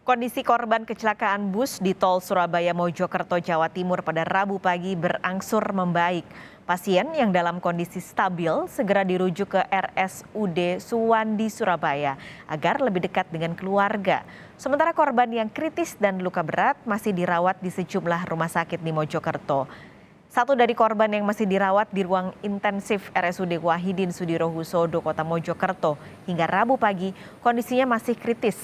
Kondisi korban kecelakaan bus di tol Surabaya Mojokerto, Jawa Timur pada Rabu pagi berangsur membaik. Pasien yang dalam kondisi stabil segera dirujuk ke RSUD Suwandi, Surabaya agar lebih dekat dengan keluarga. Sementara korban yang kritis dan luka berat masih dirawat di sejumlah rumah sakit di Mojokerto. Satu dari korban yang masih dirawat di ruang intensif RSUD Wahidin Sudirohusodo, Kota Mojokerto hingga Rabu pagi kondisinya masih kritis.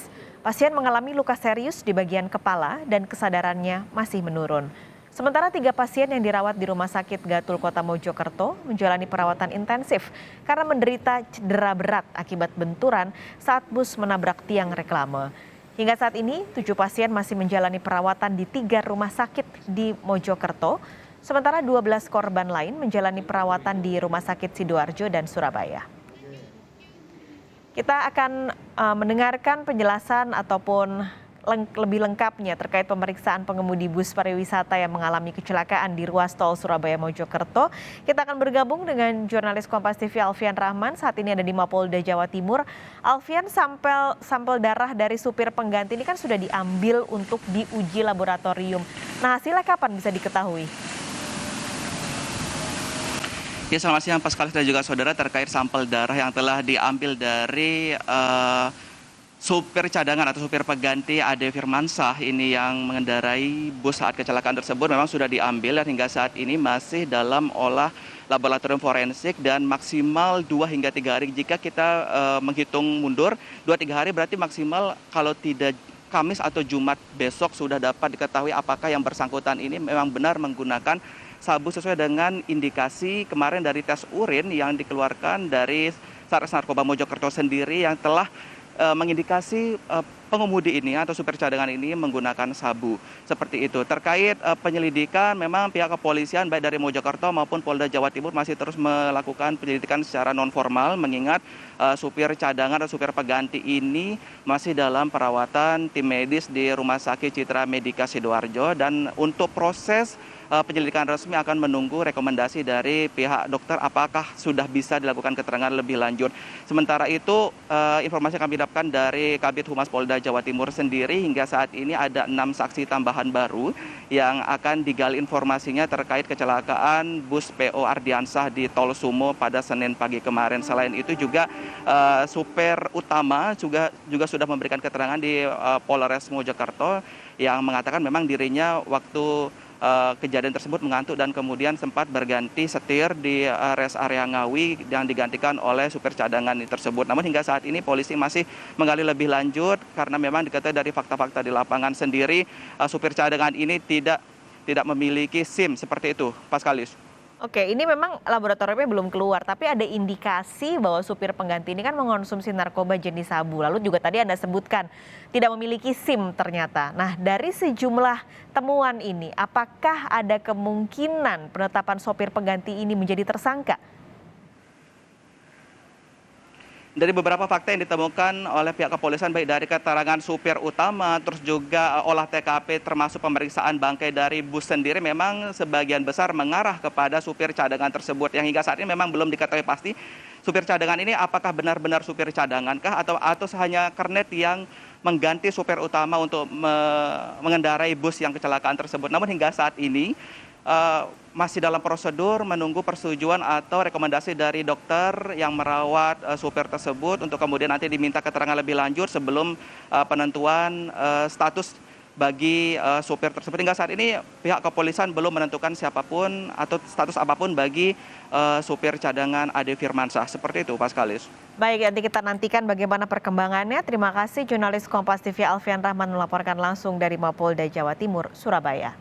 Pasien mengalami luka serius di bagian kepala dan kesadarannya masih menurun. Sementara 3 pasien yang dirawat di Rumah Sakit Gatul Kota Mojokerto menjalani perawatan intensif karena menderita cedera berat akibat benturan saat bus menabrak tiang reklame. Hingga saat ini 7 pasien masih menjalani perawatan di 3 rumah sakit di Mojokerto, sementara 12 korban lain menjalani perawatan di Rumah Sakit Sidoarjo dan Surabaya. Kita akan mendengarkan penjelasan ataupun lebih lengkapnya terkait pemeriksaan pengemudi bus pariwisata yang mengalami kecelakaan di ruas tol Surabaya Mojokerto. Kita akan bergabung dengan jurnalis Kompas TV Alfian Rahman, saat ini ada di Mapolda Jawa Timur. Alfian, sampel darah dari supir pengganti ini kan sudah diambil untuk diuji laboratorium. Nah, hasilnya kapan bisa diketahui? Ya, selamat siang Pascalis dan juga saudara, terkait sampel darah yang telah diambil dari supir cadangan atau supir pengganti Ade Firmansyah ini yang mengendarai bus saat kecelakaan tersebut memang sudah diambil dan hingga saat ini masih dalam olah laboratorium forensik dan maksimal 2 hingga 3 hari. Jika kita menghitung mundur 2-3 hari berarti maksimal kalau tidak Kamis atau Jumat besok sudah dapat diketahui apakah yang bersangkutan ini memang benar menggunakan sabu sesuai dengan indikasi kemarin dari tes urin yang dikeluarkan dari Satres Narkoba Mojokerto sendiri yang telah mengindikasi pengemudi ini atau supir cadangan ini menggunakan sabu. Seperti itu. Terkait penyelidikan, memang pihak kepolisian baik dari Mojokerto maupun Polda Jawa Timur masih terus melakukan penyelidikan secara non formal, mengingat supir cadangan atau supir pengganti ini masih dalam perawatan tim medis di Rumah Sakit Citra Medika Sidoarjo, dan untuk proses penyelidikan resmi akan menunggu rekomendasi dari pihak dokter apakah sudah bisa dilakukan keterangan lebih lanjut. Sementara itu informasi yang kami dapatkan dari Kabid Humas Polda Jawa Timur sendiri, hingga saat ini ada 6 saksi tambahan baru yang akan digali informasinya terkait kecelakaan bus PO Ardiansah di Tol Sumo pada Senin pagi kemarin. Selain itu juga supir utama juga sudah memberikan keterangan di Polres Mojokerto yang mengatakan memang dirinya waktu kejadian tersebut mengantuk dan kemudian sempat berganti setir di rest area Ngawi yang digantikan oleh supir cadangan tersebut. Namun hingga saat ini polisi masih menggali lebih lanjut karena memang diketahui dari fakta-fakta di lapangan sendiri supir cadangan ini tidak memiliki SIM seperti itu, Pascalis. Oke, ini memang laboratoriumnya belum keluar, tapi ada indikasi bahwa supir pengganti ini kan mengonsumsi narkoba jenis sabu. Lalu juga tadi Anda sebutkan tidak memiliki SIM ternyata. Nah, dari sejumlah temuan ini, apakah ada kemungkinan penetapan sopir pengganti ini menjadi tersangka? Dari beberapa fakta yang ditemukan oleh pihak kepolisian baik dari keterangan supir utama, terus juga olah TKP termasuk pemeriksaan bangkai dari bus sendiri, memang sebagian besar mengarah kepada supir cadangan tersebut yang hingga saat ini memang belum diketahui pasti supir cadangan ini apakah benar-benar supir cadangankah atau hanya kernet yang mengganti supir utama untuk mengendarai bus yang kecelakaan tersebut. Namun hingga saat ini masih dalam prosedur menunggu persetujuan atau rekomendasi dari dokter yang merawat supir tersebut untuk kemudian nanti diminta keterangan lebih lanjut sebelum penentuan status bagi supir tersebut. Hingga saat ini pihak kepolisian belum menentukan siapapun atau status apapun bagi supir cadangan Ade Firmansyah. Seperti itu, Pascalis. Baik, nanti kita nantikan bagaimana perkembangannya. Terima kasih jurnalis Kompas TV Alfian Rahman melaporkan langsung dari Mapolda Jawa Timur, Surabaya.